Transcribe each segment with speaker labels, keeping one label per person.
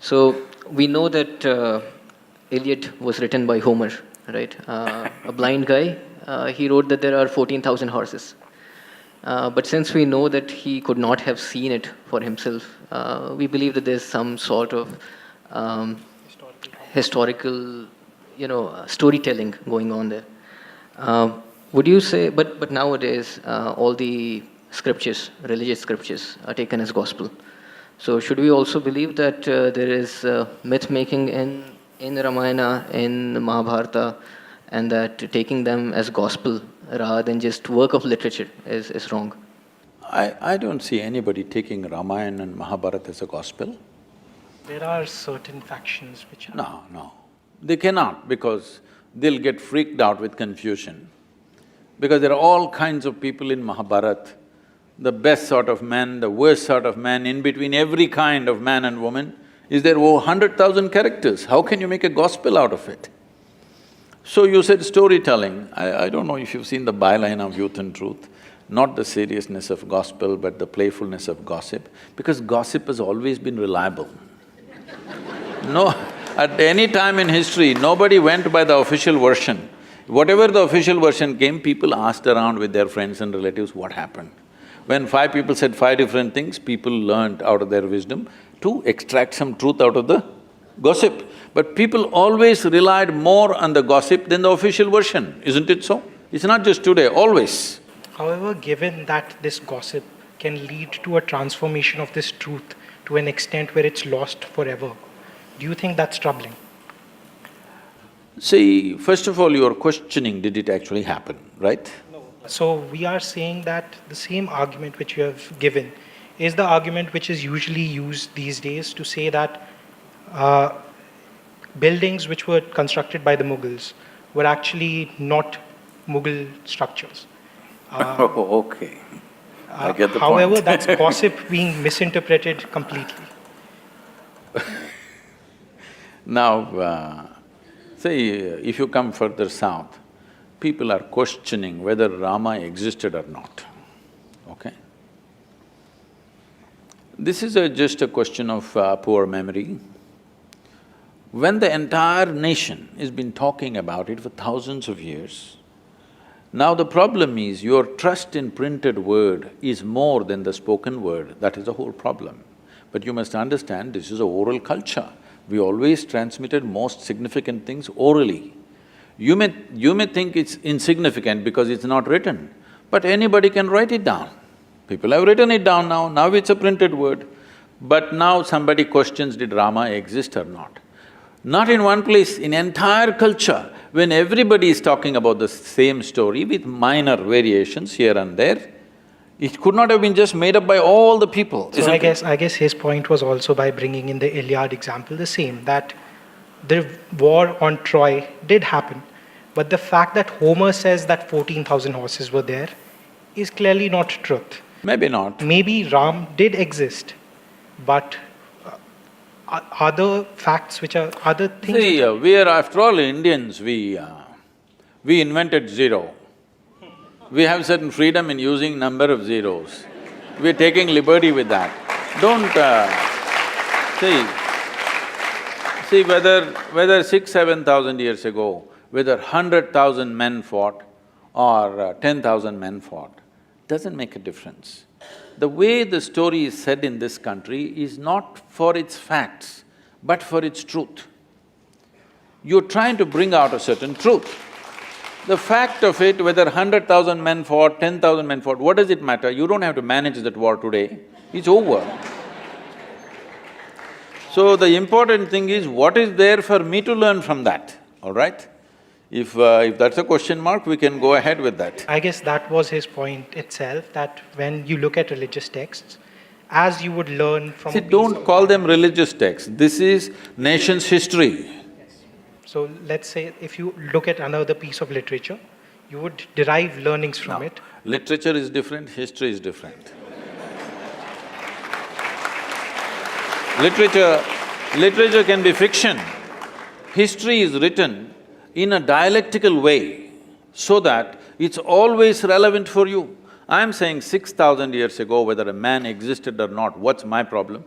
Speaker 1: So we know that Iliad was written by Homer, right? A blind guy. He wrote that there are 14,000 horses. But since we know that he could not have seen it for himself, we believe that there's some sort of um, historical, storytelling going on there. Would you say? But nowadays, all the scriptures, religious scriptures, are taken as gospel. So should we also believe that there is myth making in Ramayana, in Mahabharata, and that taking them as gospel rather than just work of literature is wrong?
Speaker 2: I don't see anybody taking Ramayana and Mahabharata as a gospel.
Speaker 3: There are certain factions which are…
Speaker 2: No. They cannot, because they'll get freaked out with confusion. Because there are all kinds of people in Mahabharata, the best sort of man, the worst sort of man, in between every kind of man and woman. Is there over 100,000 characters? How can you make a gospel out of it? So you said storytelling. I don't know if you've seen the byline of Youth and Truth, not the seriousness of gospel, but the playfulness of gossip, because gossip has always been reliable. No, at any time in history, nobody went by the official version. Whatever the official version came, people asked around with their friends and relatives what happened. When 5 people said 5 different things, people learned out of their wisdom to extract some truth out of the gossip. But people always relied more on the gossip than the official version, isn't it so? It's not just today, always.
Speaker 3: However, given that this gossip can lead to a transformation of this truth to an extent where it's lost forever, do you think that's troubling?
Speaker 2: See, first of all, you're questioning, did it actually happen, right?
Speaker 3: So we are saying that the same argument which you have given is the argument which is usually used these days to say that buildings which were constructed by the Mughals were actually not Mughal structures.
Speaker 2: Oh, okay. I get the
Speaker 3: However,
Speaker 2: point.
Speaker 3: that's gossip being misinterpreted completely.
Speaker 2: Now, say, if you come further south, people are questioning whether Rama existed or not, okay? This is just a question of poor memory. When the entire nation has been talking about it for thousands of years, now the problem is your trust in printed word is more than the spoken word, that is the whole problem. But you must understand, this is a oral culture. We always transmitted most significant things orally. You may think it's insignificant because it's not written, but anybody can write it down. People have written it down now it's a printed word. But now somebody questions, did Rama exist or not? Not in one place, in entire culture, when everybody is talking about the same story with minor variations here and there, it could not have been just made up by all the people,
Speaker 3: So
Speaker 2: isn't it?
Speaker 3: I guess his point was also by bringing in the Iliad example the same, that the war on Troy did happen, but the fact that Homer says that 14,000 horses were there is clearly not truth.
Speaker 2: Maybe not.
Speaker 3: Maybe Ram did exist, but other facts which are… other things…
Speaker 2: See, we are, after all, Indians, we invented zero. We have certain freedom in using number of zeros. We're taking liberty with that. Don't… see, whether 6,000–7,000 years ago, whether 100,000 men fought or 10,000 men fought, doesn't make a difference. The way the story is said in this country is not for its facts, but for its truth. You're trying to bring out a certain truth. The fact of it, whether 100,000 men fought, 10,000 men fought, what does it matter? You don't have to manage that war today, it's over. So the important thing is, what is there for me to learn from that, all right? If that's a question mark, we can go ahead with that.
Speaker 3: I guess that was his point itself, that when you look at religious texts, as you would learn from…
Speaker 2: See, don't call them religious texts, this is nation's history.
Speaker 3: So let's say if you look at another piece of literature, you would derive learnings from it.
Speaker 2: Literature is different, history is different. Literature can be fiction. History is written in a dialectical way so that it's always relevant for you. I'm saying 6,000 years ago, whether a man existed or not, what's my problem?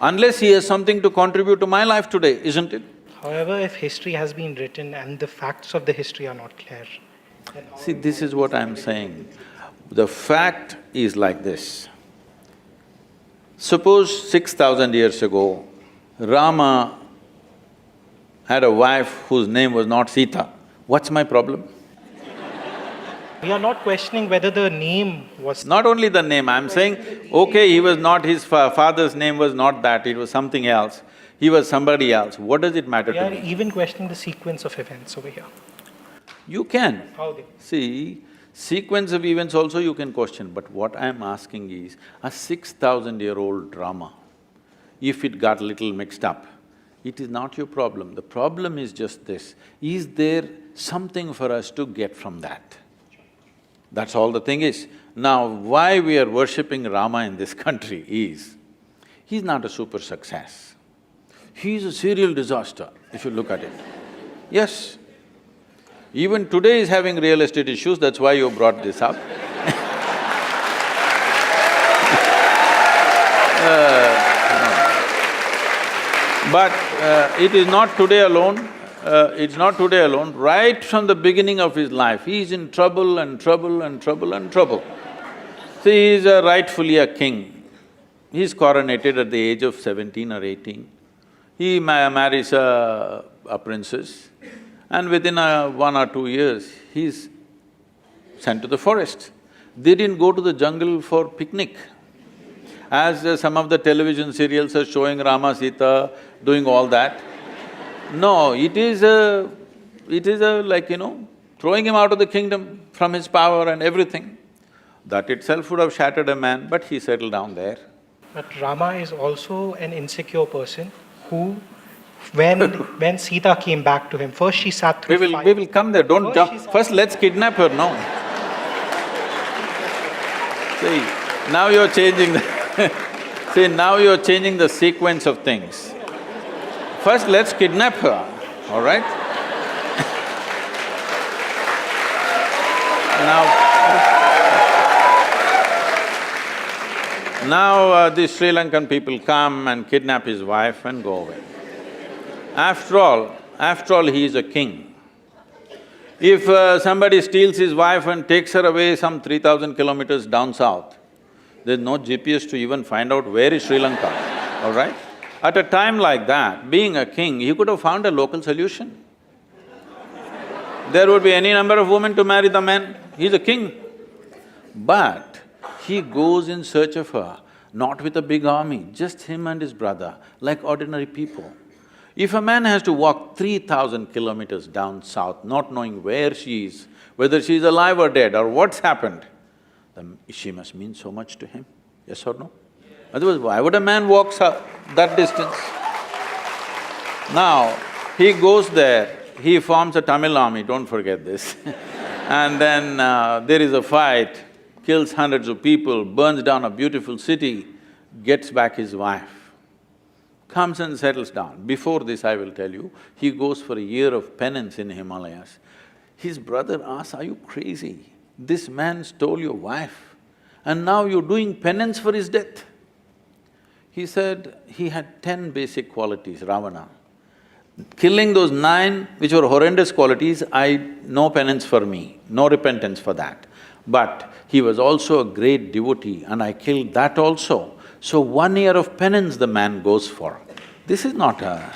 Speaker 2: unless he has something to contribute to my life today, isn't it?
Speaker 3: However, if history has been written and the facts of the history are not clear, then how
Speaker 2: See, this is what I'm saying. The fact is like this. Suppose 6,000 years ago, Rama had a wife whose name was not Sita. What's my problem?
Speaker 3: we are not questioning whether the name was…
Speaker 2: Not only the name, I'm saying, okay, he was not… his father's name was not that, it was something else. He was somebody else. What does it matter
Speaker 3: We
Speaker 2: to
Speaker 3: are
Speaker 2: me?
Speaker 3: even questioning the sequence of events over here.
Speaker 2: You can.
Speaker 3: How they…
Speaker 2: See, sequence of events also you can question, but what I'm asking is, a 6,000-year-old drama, if it got little mixed up, it is not your problem. The problem is just this, is there something for us to get from that? That's all the thing is. Now, why we are worshipping Rama in this country is, he's not a super success. He's a serial disaster, if you look at it. Yes. Even today he's having real estate issues, that's why you brought this up. But it is not today alone, it's not today alone. Right from the beginning of his life, he is in trouble and trouble and trouble and trouble. See, he is rightfully a king. He is coronated at the age of 17 or 18. He marries a princess, and within 1 or 2 years, he's sent to the forest. They didn't go to the jungle for picnic. As some of the television serials are showing Rama, Sita doing all that. No, it is like, throwing him out of the kingdom from his power and everything. That itself would have shattered a man, but he settled down there.
Speaker 3: But Rama is also an insecure person who, when Sita came back to him, first she sat through fire.
Speaker 2: We will come there, don't
Speaker 3: First
Speaker 2: jump.
Speaker 3: she sat
Speaker 2: First, let's kidnap her, no. See, now you're changing see, now you're changing the sequence of things. First, let's kidnap her, all right? Now, the Sri Lankan people come and kidnap his wife and go away. After all, he is a king. If somebody steals his wife and takes her away some 3,000 kilometers down south, there's no GPS to even find out where is Sri Lanka, all right? At a time like that, being a king, he could have found a local solution. There would be any number of women to marry the man, he's a king. But he goes in search of her, not with a big army, just him and his brother, like ordinary people. If a man has to walk 3,000 kilometers down south, not knowing where she is, whether she is alive or dead or what's happened, then she must mean so much to him, yes or no? Otherwise, why would a man walk that distance? Now, he goes there, he forms a Tamil army, don't forget this. And then there is a fight, kills hundreds of people, burns down a beautiful city, gets back his wife, comes and settles down. Before this, I will tell you, he goes for a year of penance in Himalayas. His brother asks, are you crazy? This man stole your wife and now you're doing penance for his death. He said he had 10 basic qualities, Ravana. Killing those 9, which were horrendous qualities, no penance for me, no repentance for that. But he was also a great devotee and I killed that also. So 1 year of penance the man goes for. This is not a…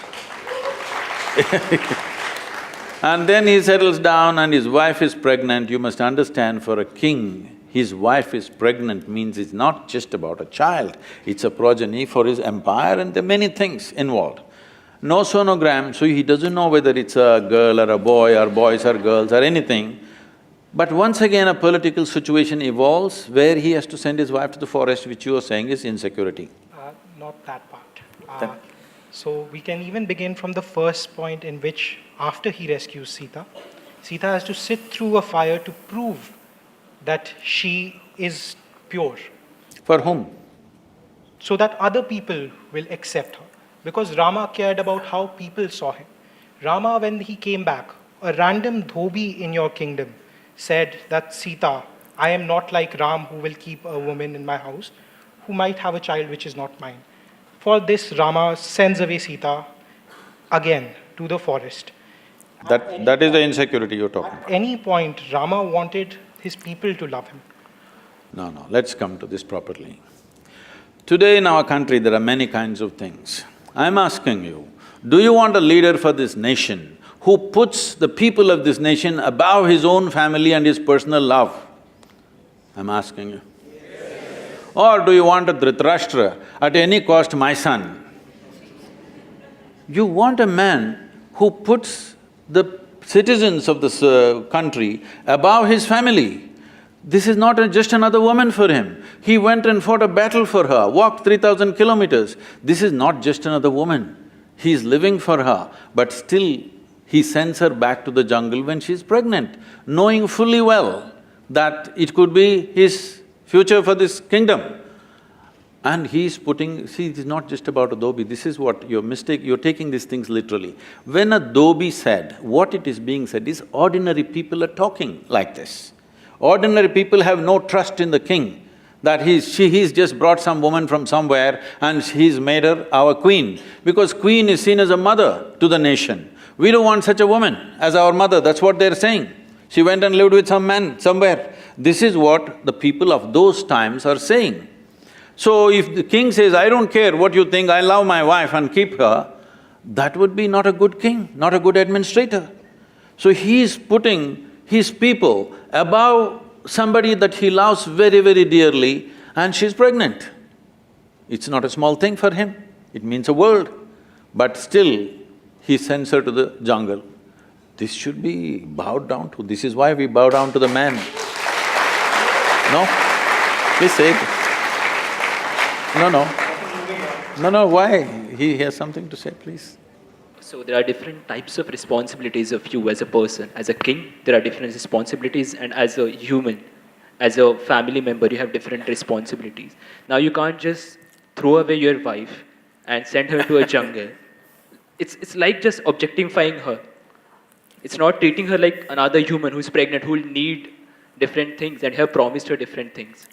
Speaker 2: And then he settles down and his wife is pregnant. You must understand, for a king, his wife is pregnant means it's not just about a child, it's a progeny for his empire and there are many things involved. No sonogram, so he doesn't know whether it's a girl or a boy or boys or girls or anything. But once again a political situation evolves where he has to send his wife to the forest, which you are saying is insecurity.
Speaker 3: Not that part. So we can even begin from the first point in which, after he rescues Sita, Sita has to sit through a fire to prove that she is pure.
Speaker 2: For whom?
Speaker 3: So that other people will accept her. Because Rama cared about how people saw him. Rama, when he came back, a random dhobi in your kingdom said that, Sita, I am not like Ram who will keep a woman in my house, who might have a child which is not mine. for this, Rama sends away Sita again to the forest.
Speaker 2: That is the insecurity you're talking about.
Speaker 3: At any point, Rama wanted his people to love him.
Speaker 2: No, let's come to this properly. Today in our country, there are many kinds of things. I'm asking you, do you want a leader for this nation who puts the people of this nation above his own family and his personal love? I'm asking you. Or do you want a Dhritarashtra, at any cost my son? You want a man who puts the citizens of this country above his family. This is not just another woman for him. He went and fought a battle for her, walked 3,000 kilometers. This is not just another woman. He is living for her, but still he sends her back to the jungle when she's pregnant, knowing fully well that it could be his future for this kingdom. And he's putting… See, it is not just about a dhobi, this is what your mistake… you're taking these things literally. When a dhobi said, what it is being said is ordinary people are talking like this. Ordinary people have no trust in the king, that he's just brought some woman from somewhere and he's made her our queen, because queen is seen as a mother to the nation. We don't want such a woman as our mother, that's what they're saying. She went and lived with some man somewhere. This is what the people of those times are saying. So if the king says, I don't care what you think, I love my wife and keep her, that would be not a good king, not a good administrator. So he's putting his people above somebody that he loves very, very dearly, and she's pregnant. It's not a small thing for him, it means a world. But still, he sends her to the jungle. This should be bowed down to, this is why we bow down to the man. No? Please say it. No, why? He has something to say, please.
Speaker 4: So there are different types of responsibilities of you as a person. As a king, there are different responsibilities, and as a human, as a family member, you have different responsibilities. Now you can't just throw away your wife and send her to a jungle. It's like just objectifying her. It's not treating her like another human who's pregnant, who'll need different things and have promised her different things.